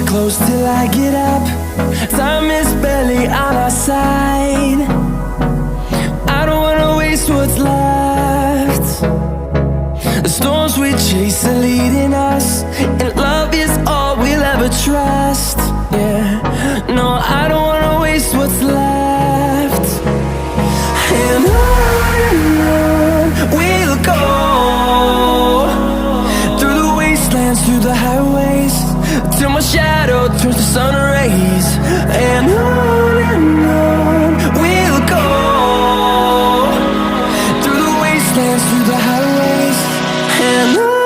Close till I get up. Time is barely on our side. I don't wanna waste what's left. The storms we chase are leading us, and love is all we'll ever trust. Yeah, no, I don't wanna waste what's left. And on we'll go, through the wastelands, through the highways, till my shadow turns to sun rays. And on we'll go, through the wastelands, through the highways, and on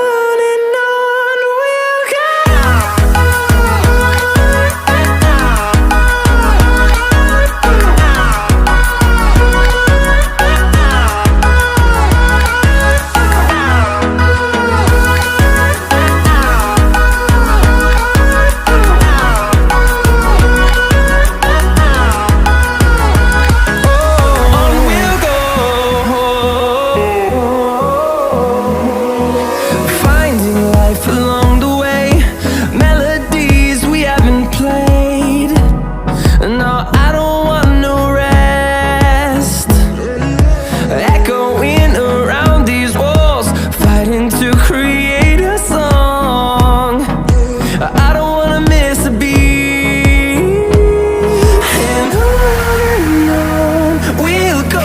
we'll go.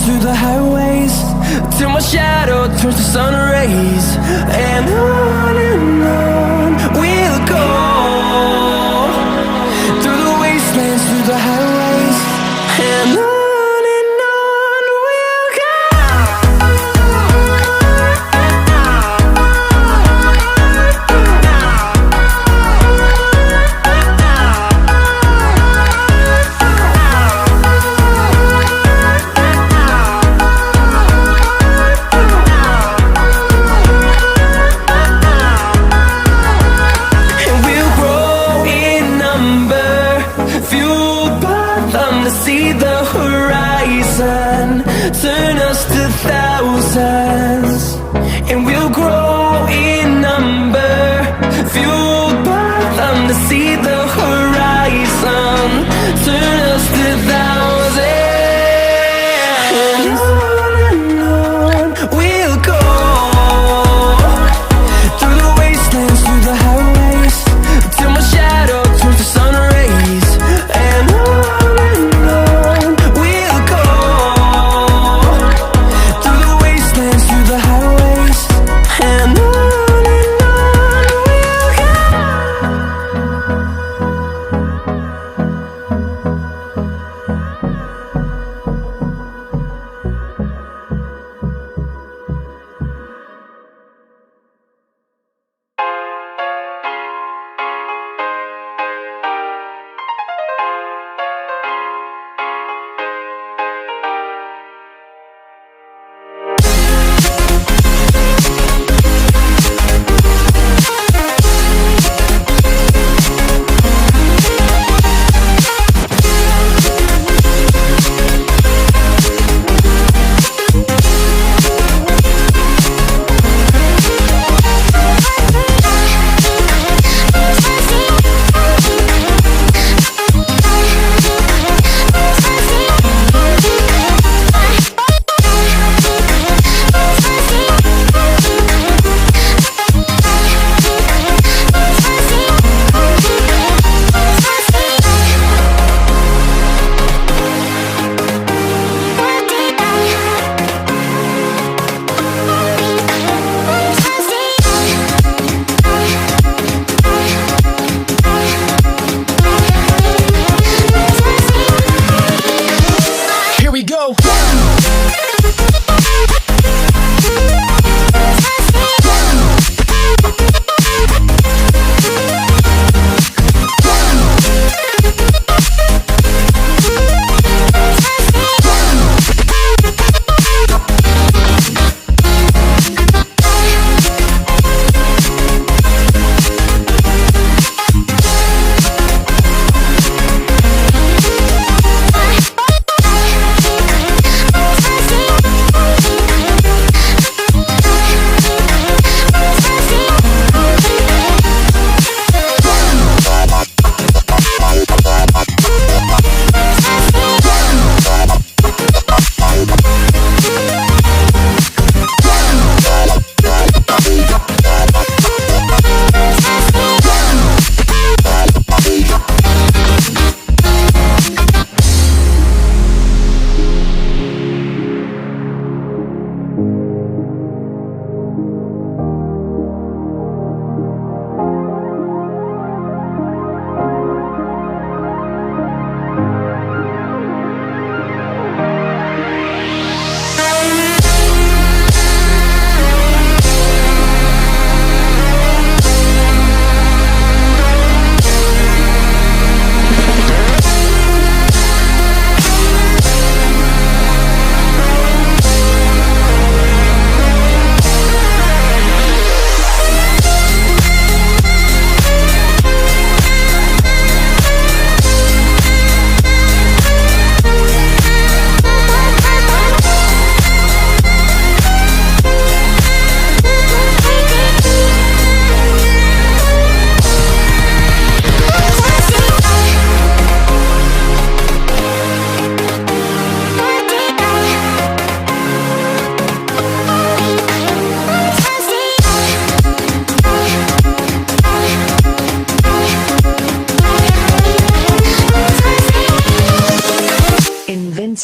Through the highways, till my shadow turns to sun rays. And on we'll go, through the wastelands, through the highways, and on. Fueled by them to see the horizon.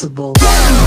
possible.